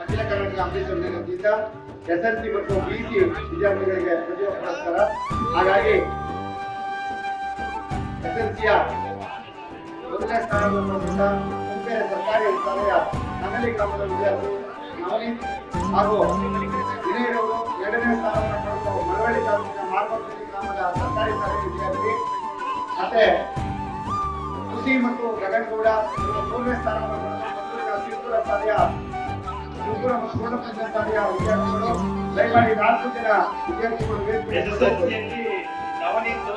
ಅಖಿಲ ಕರ್ನಾಟಕ ಅಂಬರೀಷ್ ವತಿಯಿಂದ SSLC ಮತ್ತು BC ವಿದ್ಯಾರ್ಥಿಗಳಿಗೆ ಪ್ರತಿಭಾ ಪುರಸ್ಕಾರ. ಹಾಗಾಗಿ SSLCಯ ಮೊದಲನೇ ಸ್ಥಾನವನ್ನು ಪಡೆದ ಮುಂಬೈ ಸರ್ಕಾರಿ ಶಾಲೆಯ ನಗಲಿ ಗ್ರಾಮದ ವಿದ್ಯಾರ್ಥಿ ನವನೀತ್ ಹಾಗೂ ವಿನಯರವರು ಎರಡನೇ ಸ್ಥಾನವನ್ನು ಪಡೆದು ಮಳವಳ್ಳಿ ತಾಲೂಕಿನ ಮಾರ್ಗದಲ್ಲಿ ಗ್ರಾಮದ ಸರ್ಕಾರಿ ಶಾಲೆಯ ವಿದ್ಯಾರ್ಥಿ. ಮತ್ತೆ ಖುಷಿ ಮತ್ತು ಗಗನ್ಗೌಡ ಮೂರನೇ ಸ್ಥಾನವನ್ನು ಪಡೆದು ಶಿವಪುರ ಶಾಲೆಯ ಶಿವಪುರ ಮತ್ತು ಪೂರ್ಣಪ್ರಜ್ಞಾ ಶಾಲೆಯ ವಿದ್ಯಾರ್ಥಿಗಳು. ದಯಮಾಡಿ 4 ಜನ ವಿದ್ಯಾರ್ಥಿಗಳು SSLCಯಲ್ಲಿ ನವನೀತ್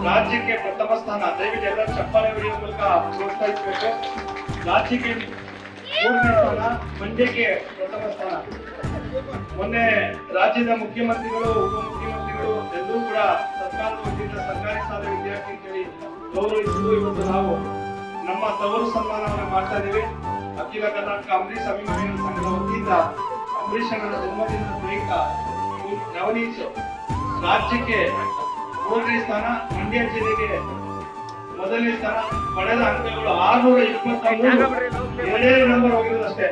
ರಾಜ್ಯಕ್ಕೆ ಪ್ರಥಮ ಸ್ಥಾನ. ದಯವಿಟ್ಟು ಎಲ್ಲ ಚಪ್ಪಾಳೆ ಹೊಡೆಯುವ ಮೂಲಕ ಪ್ರೋತ್ಸಾಹಿಸಬೇಕು. ರಾಜ್ಯಕ್ಕೆ 3ನೇ ಸ್ಥಾನ, ಮಂಡ್ಯಕ್ಕೆ ಪ್ರಥಮ ಸ್ಥಾನ. ಮೊನ್ನೆ ರಾಜ್ಯದ ಮುಖ್ಯಮಂತ್ರಿಗಳು ಉಪಮುಖ್ಯಮಂತ್ರಿಗಳು ಎಲ್ಲರೂ ಕೂಡ ಸರ್ಕಾರದ ವತಿಯಿಂದ ಸರ್ಕಾರಿ ಶಾಲೆ ವಿದ್ಯಾರ್ಥಿ ಅಂತೇಳಿ ಗೌರವಿಸಿದ್ದು ಇವತ್ತು ನಾವು ನಮ್ಮ ತವರು ಸನ್ಮಾನವನ್ನು ಮಾಡ್ತಾ ಇದ್ದೀವಿ. ಅಖಿಲ ಕರ್ನಾಟಕ ಅಂಬರೀಷ್ ಅಭಿಮಾನಿಗಳ ಸಂಘದ ವತಿಯಿಂದ ಅಂಬರೀಷನ ಜನ್ಮದಿನದ ಪ್ರಯುಕ್ತ ನವನೀತ್ ರಾಜ್ಯಕ್ಕೆ 3ನೇ ಸ್ಥಾನ, ಮಂಡ್ಯ ಜಿಲ್ಲೆಗೆ ಮೊದಲನೇ ಸ್ಥಾನ. ಪಡೆದ ಅಂಕಗಳು 623, 2ನೇ ನಂಬರ್ ಹೋಗಿರೋದಷ್ಟೇ.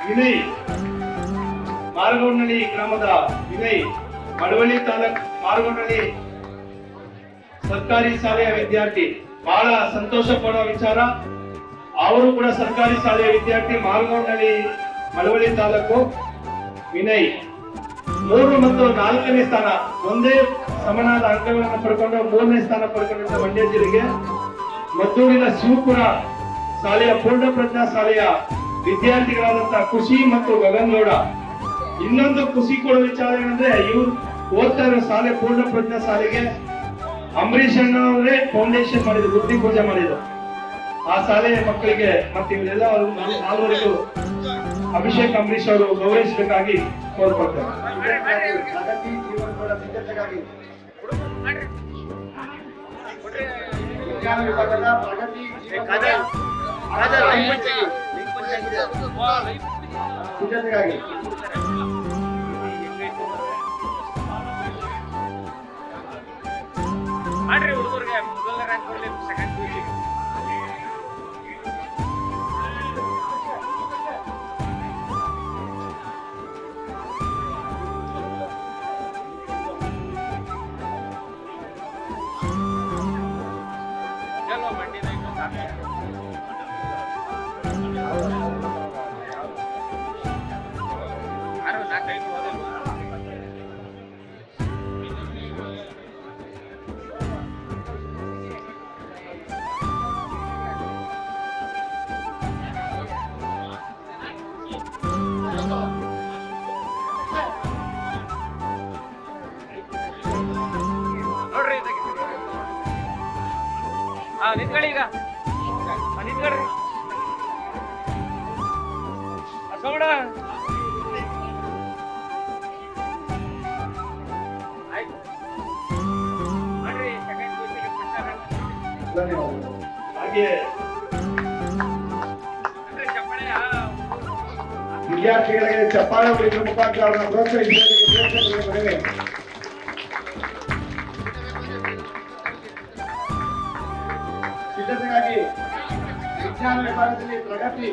ವಿನಯ್ ಮಾರಗೋಡ್ನಳ್ಳಿ ಗ್ರಾಮದ ವಿನಯ್ ಮಳವಳ್ಳಿ ತಾಲೂಕು ಮಾರಗೋಡ್ನಳ್ಳಿ ಸರ್ಕಾರಿ ಶಾಲೆಯ ವಿದ್ಯಾರ್ಥಿ. ಬಹಳ ಸಂತೋಷ ಪಡುವ ವಿಚಾರ, ಅವರು ಕೂಡ ಸರ್ಕಾರಿ ಶಾಲೆಯ ವಿದ್ಯಾರ್ಥಿ. ಮಾರಗೋಡ್ನಳ್ಳಿ ಮಳವಳ್ಳಿ ತಾಲೂಕು ವಿನಯ್ 3 ಮತ್ತು 4ನೇ ಸ್ಥಾನ, ಒಂದೇ ಸಮನಾದ ಅಂಕಗಳನ್ನು ಪಡ್ಕೊಂಡು 3ನೇ ಸ್ಥಾನ ಪಡ್ಕೊಂಡಿದ್ದ ಮಂಡ್ಯ ಜಿಲ್ಲೆಗೆ. ಮದ್ದೂರಿನ ಶಿವಪುರ ಶಾಲೆಯ ಪೂರ್ಣಪ್ರಜ್ಞಾ ಶಾಲೆಯ ವಿದ್ಯಾರ್ಥಿಗಳಾದಂತಹ ಖುಷಿ ಮತ್ತು ಗಗನ್ಗೌಡ. ಇನ್ನೊಂದು ಖುಷಿ ಕೊಡುವ ವಿಚಾರ ಏನಂದ್ರೆ, ಇವ್ರು ಓದ್ತಾ ಇರೋ ಶಾಲೆ ಪೂರ್ಣಪ್ರಜ್ಞಾ ಶಾಲೆಗೆ ಅಂಬರೀಷ್ ಅಣ್ಣವರೇ ಫೌಂಡೇಶನ್ ಮಾಡಿದ್ರು, ಬುದ್ಧಿ ಪೂಜೆ ಮಾಡಿದ್ರು. ಆ ಶಾಲೆಯ ಮಕ್ಕಳಿಗೆ ಮತ್ತೆ ಇವರೆಲ್ಲ ನಾಲ್ವರಿಗೂ ಅಭಿಷೇಕ್ ಅಂಬರೀಷ್ ಅವರು ಗೌರವಿಸಬೇಕಾಗಿ ಕೋರ್ಕೊಳ್ತಾರೆ. ಪ್ರಗತಿ ಜೀವನಗಳ ಸಿದ್ಧತೆಗಾಗಿ ವಿಜ್ಞಾನ ವಿಭಾಗದ ಪ್ರಗತಿ ಸಿದ್ಧತೆಗಾಗಿ ಮಾಡ್ರಿ ಹುಡುಗರಿಗೆ ಮೊದಲ ರ್ಯಾಂಕ್ ಕೊಡ್ಲಿ, ಸೆಕೆಂಡ್ PUC. ಚಲೋ ಮಂಡಿನ ಇನ್ನು ಸಾಕು. ಯಾರು 4-5 ಹೋದಲ್ವಾ? ನೋಡ್ರಿ ನಿಂತ್ಕೊಳ್ಳಿ, ಈಗ ನಿಂತ್ಕೊಳ್ರಿ ಅಸೋಡ. ಆಯ್ತು ಮಾಡ್ರಿ, ಸೆಕೆಂಡ್ PUC ಹಾಗೆ ವಿದ್ಯಾರ್ಥಿಗಳಿಗೆ ಚಪ್ಪಾಳೆ ಹೊಡೆಯುವ ಮುಖಾಂತರ ಅವರನ್ನು ಪ್ರೋತ್ಸಾಹಿಸಬೇಕು. ಸಿದ್ಧತೆಗಾಗಿ ವಿಜ್ಞಾನ ವಿಭಾಗದಲ್ಲಿ ಪ್ರಗತಿ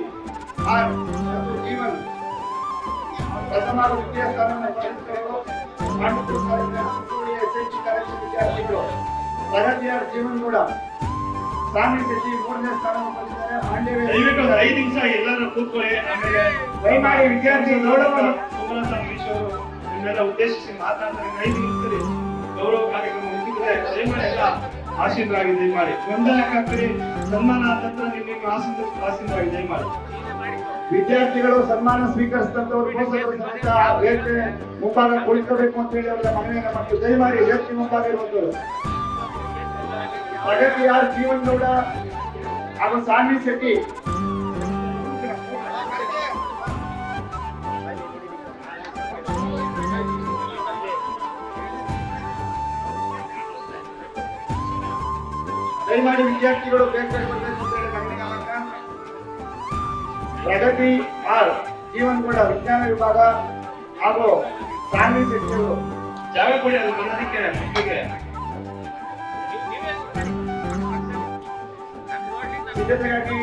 ಆರ್ ಮತ್ತು ಜೀವನ್ ಪ್ರಥಮ ದ್ವಿತೀಯ ಸ್ಥಾನವನ್ನು ಪಡೆದುಕೊಳ್ಳಲು ಪಾಂಡುಪುರ ಕಾಲೇಜಿನ ಸುತ್ತೋಲೆಯ SSLC ಕಾಲೇಜಿನ ವಿದ್ಯಾರ್ಥಿಗಳು. ಪ್ರಗತಿ ಆರ್ ಜೀವನ್ ಕೂಡ ಸಾಮಿ ಶೆಟ್ಟಿ 3ನೇ ಸ್ಥಾನವನ್ನು ಪಡೆದಿದ್ದಾರೆ. ದಯವಿಟ್ಟು 5 ನಿಮಿಷ ಎಲ್ಲರೂ ಕೂತ್ಕೊಳ್ಳಿ. ಆಮೇಲೆ ದಯಮಾಡಿ ವಿದ್ಯಾರ್ಥಿಗಳು ನೋಡಬಹುದು. ಸುಮಲತಾ ಅಂಬರೀಷ್ ಅವರು ನಿಮ್ಮೆಲ್ಲ ಉದ್ದೇಶಿಸಿ ಮಾತನಾಡ್ತಾರೆ. 5 ನಿಮಿಷದಲ್ಲಿ ಗೌರವ ಕಾರ್ಯಕ್ರಮ ಮುಗಿದ್ರೆ ದಯಮಾಡಿ ಎಲ್ಲ ಆಶೀರ್ವಾದ ದಯಮಾಡಿ ಗೊಂದಲಕ್ಕಾಗ್ತದೆ. ಸನ್ಮಾನ ನಂತರ ನಿಮ್ಮ ಆಶೀರ್ವಾದ ದಯಮಾಡಿ. ವಿದ್ಯಾರ್ಥಿಗಳು ಸನ್ಮಾನ ಸ್ವೀಕರಿಸಿದಂತವರು ವೇದಿಕೆ ಮುಂಭಾಗ ಕುಳಿತಬೇಕು ಅಂತ ಹೇಳಿ ಅವರ ಮನವಿಯನ್ನು ಮತ್ತು ದಯಮಾಡಿ ವೇದಿಕೆ ಮುಂಭಾಗ ಇರುವಂತವರು. ಪ್ರಗತಿ ಆರ್ ಜೀವನ್ ಗೌಡ ಹಾಗೂ ಸಾನ್ವಿ ಶೆಟ್ಟಿ ದಯಮಾಡಿ ವಿದ್ಯಾರ್ಥಿಗಳು ಬೇಗ ಬರಬೇಕು ಅಂತ ಹೇಳಿ ಗಮನಿಗೆ ಮಾಡ್ತಾ. ಪ್ರಗತಿ ಆರ್ ಜೀವನ್ ಗೌಡ ವಿಜ್ಞಾನ ವಿಭಾಗ ಹಾಗೂ ಸಾನ್ವಿ ಶೆಟ್ಟಿ ಅವರು ಜಾಗ ಕೊಡಿ, ಅದು ಬರೋದಕ್ಕೆ ಮಕ್ಕಳಿಗೆ. ನೀವೇ ಸಿದ್ಧತೆಗಾಗಿ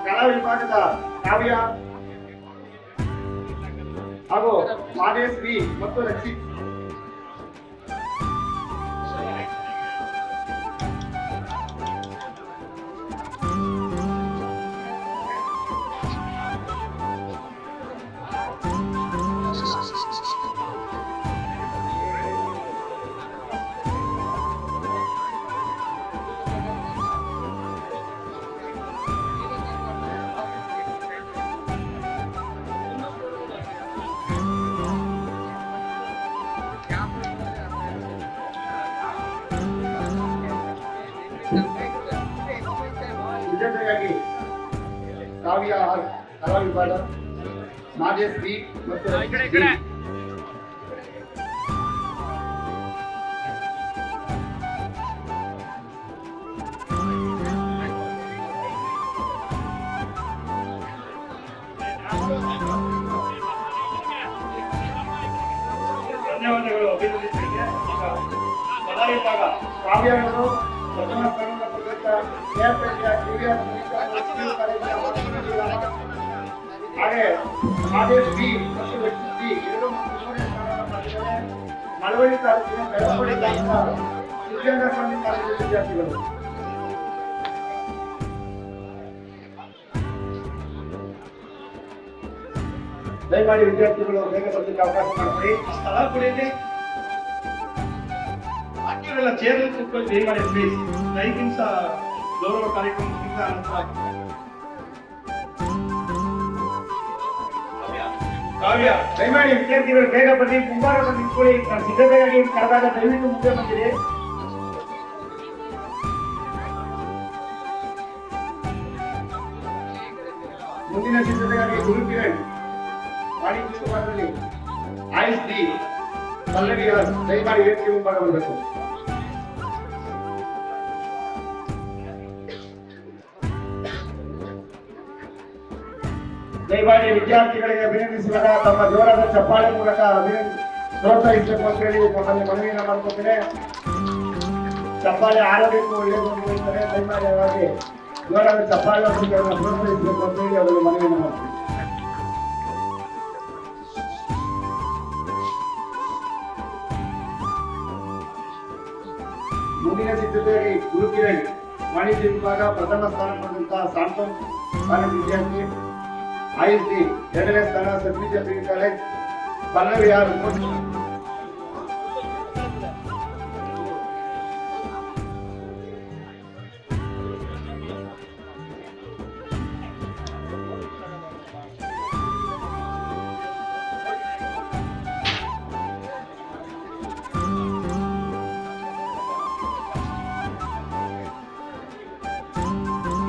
ಕಲಾ ವಿಭಾಗದ ಕಾವ್ಯ ಹಾಗೂ ಮಾದೇಶ್ ಬಿ ಮತ್ತು ರಕ್ಷಿತ್. ಸಿದ್ಧತೆಗಾಗಿ ಕಾವ್ಯ ಕಲಾ ವಿಭಾಗ ಮಾದೇಶ್ ಬಿ ಮತ್ತು ಈ ಕಡೆ ಈ ಕಡೆ. ಧನ್ಯವಾದಗಳು ಅಭಿನಂದಿಸಲಿಕ್ಕೆ. ಈಗ ಕಲಾ ವಿಭಾಗ ಕಾವ್ಯಗಳು ಪ್ರಥಮ ಸ್ಥಾನದ ಪಡೆದ ನೇರಪೇಟೆಯ ಕಿವಿಯ ಮುನಿಕ ಕಾಲೇಜಿನ ಮಕ್ಕಳು ಹಾಗೆ ಮಾದೇಶ್ ಬಿ ಮತ್ತು ರಕ್ಷಿತ್ ಬಿ ಎರಡು ಮತ್ತು ಮೂರನೇ ಸ್ಥಾನವನ್ನು ಪಡೆದಿದ್ದಾರೆ. ಮಳವಳ್ಳಿ ತಾಲೂಕಿನ ಬೆಳವಡಿ ಗ್ರಾಮದ ಸಿದ್ಧಗಂಗಾ ಸ್ವಾಮಿ ಕಾಲೇಜಿನ ವಿದ್ಯಾರ್ಥಿಗಳು. ದಯಮಾಡಿ ವಿದ್ಯಾರ್ಥಿಗಳು ಬೇಗ ಬರ್ಲಿಕ್ಕೆ ಅವಕಾಶ ಮಾಡಿಕೊಡಿ. ಸ್ಥಳ ಕೊಡಿದೆ. ಬಾಕಿಯವರೆಲ್ಲ ಚೇರ್ ಕೂತ್ಕೊಂಡು ದಯಮಾಡಿ ಪ್ಲೀಸ್. 5 ನಿಮಿಷ ಗೌರವ ಕಾರ್ಯಕ್ರಮ ಮುಗಿದ ನಂತರ ಕಾವ್ಯ ದಯಮಾಡಿ ವಿದ್ಯಾರ್ಥಿಗಳು ಬೇಗ ಬನ್ನಿ, ಮುಂಭಾಗ ಬಂದು ನಿಂತ್ಕೊಳ್ಳಿ. ಸಿದ್ಧತೆಗಾಗಿ ಕರೆದಾಗ ದಯವಿಟ್ಟು ಮುಂದೆ ಬಂದಿರಿ. ಮುಂದಿನ ಸಿದ್ಧತೆಗಾಗಿ ಗುರು ಕಿರಣ್ ವಾಣಿಜ್ಯ ವಿಭಾಗದಲ್ಲಿ ಆಯುಷ್ ಡಿ ಪಲ್ಲವಿ ದಯಮಾಡಿ ವೇದಿಕೆ ಮುಂಭಾಗ ಬರಬೇಕು. ದಯಮಾಡಿ ವಿದ್ಯಾರ್ಥಿಗಳಿಗೆ ಅಭಿನಂದಿಸುವಾಗ ತಮ್ಮ ಜೋರಾದ ಚಪ್ಪಾಳೆ ಮೂಲಕ ಪ್ರೋತ್ಸಾಹಿಸಬೇಕು ಅಂತ ಹೇಳಿ ತಮ್ಮಲ್ಲಿ ಮನವಿಯನ್ನು ಮಾಡ್ಕೊತೇನೆ. ಚಪ್ಪಾಳೆ ಆರೋಗ್ಯಕ್ಕೂ ಒಳ್ಳೆಯದು ಅಂತ ಹೇಳ್ತಾರೆ. ದಯಮಾಡಿ ಹಾಗಾಗಿ ಜೋರಾದ ಚಪ್ಪಾಳೆ ಪ್ರೋತ್ಸಾಹಿಸಬೇಕು ಅಂತ ಹೇಳಿ ಅವರಿಗೆ ಮನವಿಯನ್ನು ಮಾಡ್ತೀನಿ. ಮುಂದಿನ ಸಿದ್ಧತೆಯಾಗಿ ಗುರು ಕಿರಣ್ ವಾಣಿಜ್ಯ ವಿಭಾಗ ಪ್ರಥಮ ಸ್ಥಾನ ಪಡೆದಂತಹ ಸಾಂತೋಮ್ ಕಾಲೇಜ್ ವಿದ್ಯಾರ್ಥಿ, ಆಯುಷ್ ಡಿ ಎರಡನೇ ಸ್ಥಾನ sub division college, Pallavi R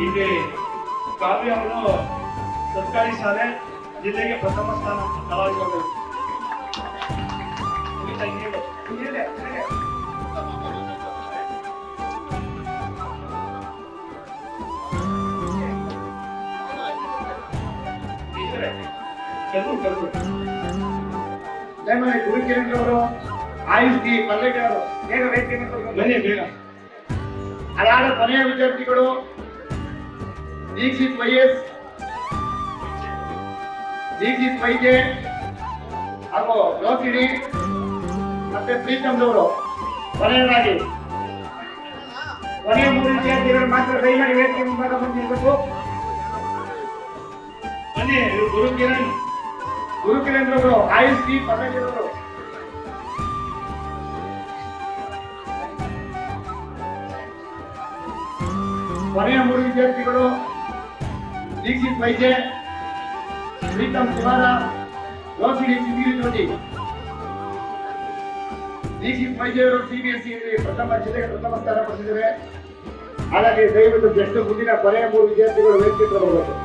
ಇಲ್ಲಿ ಕಾವ್ಯ ಅವರು ಸರ್ಕಾರಿ ಶಾಲೆ ಜಿಲ್ಲೆಗೆ ಪ್ರಥಮ ಸ್ಥಾನ ಕಲಾ ವಿಭಾಗದಲ್ಲಿ. ದಯಮಾಡಿ ಗುರು ಕಿರಣ್ ಅವರು ಆಯುಷ್ ಡಿ ಪಲ್ಲವಿ ಅವರು ಬೇಗ ವೇದಿಕೆ ಬನ್ನಿ ಬೇಗ. ಅದಾದ ಕೊನೆಯ ವಿದ್ಯಾರ್ಥಿಗಳು ದೀಕ್ಷಿತ್ ವೈಎಸ್, ದೀಕ್ಷಿತ್ ವೈದ್ಯ ಹಾಗೂ ರೋಹಿಣಿ ಮತ್ತೆ ಪ್ರೀತಮ್ ಅವರು ಕೊನೆಯದಾಗಿ ಕೊನೆಯ 3 ವಿದ್ಯಾರ್ಥಿಗಳು ಮಾತ್ರ ದಯಮಾಡಿ ವೇದಿಕೆ ಮುಂಭಾಗ ಬಂದಿರಬೇಕು. ಬನ್ನಿ ಗುರು ಕಿರಣ್ ಅವರು ಆಯುಷ್ ಡಿ ಪಲ್ಲವಿ ಅವರು ಕೊನೆಯ 3 ವಿದ್ಯಾರ್ಥಿಗಳು ದೀಕ್ಷಿತ್ ವೈದ್ಯ, ಪ್ರೀತಮ್ ಕುಮಾರ, ರೋಹಿಣಿ ಸಿಂಗಿರಿ ಜ್ಯೋತಿ. ದೀಕ್ಷಿತ್ ವೈದ್ಯ ಅವರು ಸಿಬಿಎಸ್ಇ ಜಿಲ್ಲೆಗೆ ಪ್ರಥಮ ಸ್ಥಾನ ಪಡೆದಿದ್ದಾರೆ. ಹಾಗಾಗಿ ದಯವಿಟ್ಟು ಜಸ್ಟ್ ಮುಂದಿನ ಕೊನೆಯ 3 ವಿದ್ಯಾರ್ಥಿಗಳು ವೇದಿಕೆ ಬರಬೇಕು.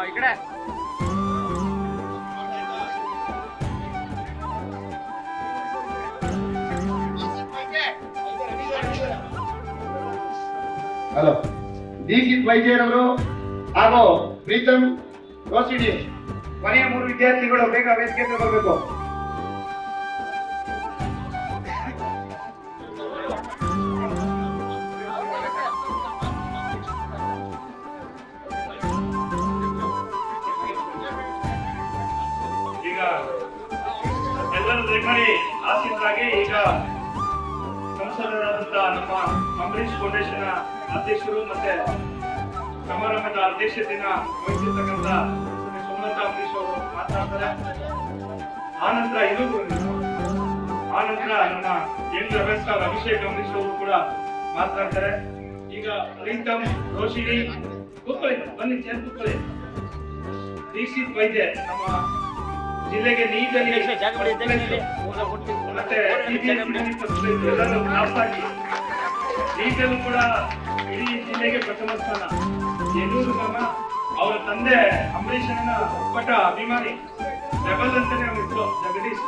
ಈ ಕಡೆ ಹಲೋ ದೀಕ್ಷಿತ್ ವೈದ್ಯರವರು ಹಾಗೂ ಪ್ರೀತಮ್ ರೋಸಿಡಿ ಕೊನೆಯ 3 ವಿದ್ಯಾರ್ಥಿಗಳು ಬೇಗ ವೇದಿಕೆಗೆ ಬರಬೇಕು. ಈಗ ಎಲ್ಲರೂ ದಯಮಾಡಿ ಆಸೀನರಾಗಿ ಈಗ ಸಂಸದರಾದಂತಹ ನಮ್ಮ ಅಂಬರೀಶ್ ಫೌಂಡೇಶನ್ ಅಧ್ಯಕ್ಷರು ಮತ್ತೆ ಸಮಾರಂಭದ ಅಧ್ಯಕ್ಷತೆಯನ್ನ ವಹಿಸಿರ್ತಕ್ಕಂಥ ಸೋಮಲತಾ ಅಂಬರೀಶ್ ಅವರು ಮಾತನಾಡ್ತಾರೆ. ಆನಂತರ ನಮ್ಮ Young rebel star Abhishek Ambareesh ಅವರು ಕೂಡ ಮಾತನಾಡ್ತಾರೆ. ಈಗ ಪ್ರೀತಮ್ ರೋಶಿನಿ ಕೂತ್ಕೊಳ್ಳಿ, ಬನ್ನಿ ಚೇರ್ ಕೂತ್ಕೊಳ್ಳಿ. ದೀಕ್ಷಿತ್ ವೈದ್ಯ ನಮ್ಮ ಜಿಲ್ಲೆಗೆ ನೀಟಲ್ಲಿ ಮತ್ತೆ ನೀಟಲ್ಲೂ ಕೂಡ ಇಡೀ ಜಿಲ್ಲೆಗೆ ಪ್ರಥಮ ಸ್ಥಾನ. ಎಲ್ಲೂರು ಗ್ರಾಮ ಅವರ ತಂದೆ ಅಂಬರೀಷನ ಒಪ್ಪಟ ಅಭಿಮಾನಿ, ರೆಬಲ್ ಅಂತಾನೆ ಅವ್ರ ಹೆಸರು ಜಗದೀಶ್.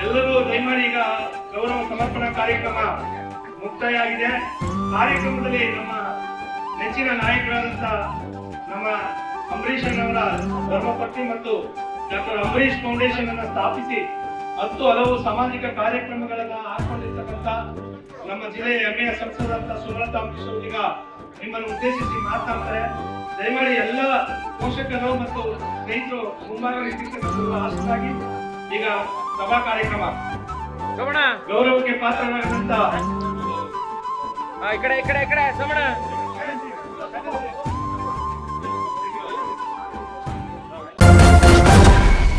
ಎಲ್ಲರೂ ದಯಮಾಡಿ ಈಗ ಗೌರವ ಸಮರ್ಪಣಾ ಕಾರ್ಯಕ್ರಮ ಮುಕ್ತಾಯ ಆಗಿದೆ. ಕಾರ್ಯಕ್ರಮದಲ್ಲಿ ನಮ್ಮ ನೆಚ್ಚಿನ ನಾಯಕರಾದಂತ ನಮ್ಮ ಅಂಬರೀಷ್ ಅವರ ಧರ್ಮಪತ್ನಿ ಮತ್ತು ಡಾಕ್ಟರ್ ಅಂಬರೀಷ್ ಫೌಂಡೇಶನ್ ಅನ್ನು ಸ್ಥಾಪಿಸಿ 10 ಹಲವು ಸಾಮಾಜಿಕ ಕಾರ್ಯಕ್ರಮಗಳನ್ನ ಹಾಕೊಂಡಿರ್ತಕ್ಕಂಥ ನಮ್ಮ ಜಿಲ್ಲೆಯ ಹೆಮ್ಮೆಯ ಸಂಸದಂತ ಸೋಮಲತಾ ಅಂಬರೀಶ್ ಅವರು ಈಗ ನಿಮ್ಮನ್ನು ಉದ್ದೇಶಿಸಿ ಮಾತನಾಡ್ತಾರೆ. ದಯಮಾಡಿ ಎಲ್ಲ ಪೋಷಕರು ಮತ್ತು ಸ್ನೇಹಿತರು ಮುಂಭಾಗದಲ್ಲಿ ಆಶಿಸಾಗಿ ಈಗ ಸಭಾ ಕಾರ್ಯಕ್ರಮ ಗೌರವಕ್ಕೆ ಪಾತ್ರರಾಗದಂತ ಈ ಕಡೆ ಸೋಮಣ್ಣ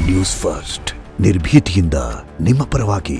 ನ್ಯೂಸ್ ಫಸ್ಟ್ ನಿರ್ಭೀತಿಯಿಂದ ನಿಮ್ಮ ಪರವಾಗಿ.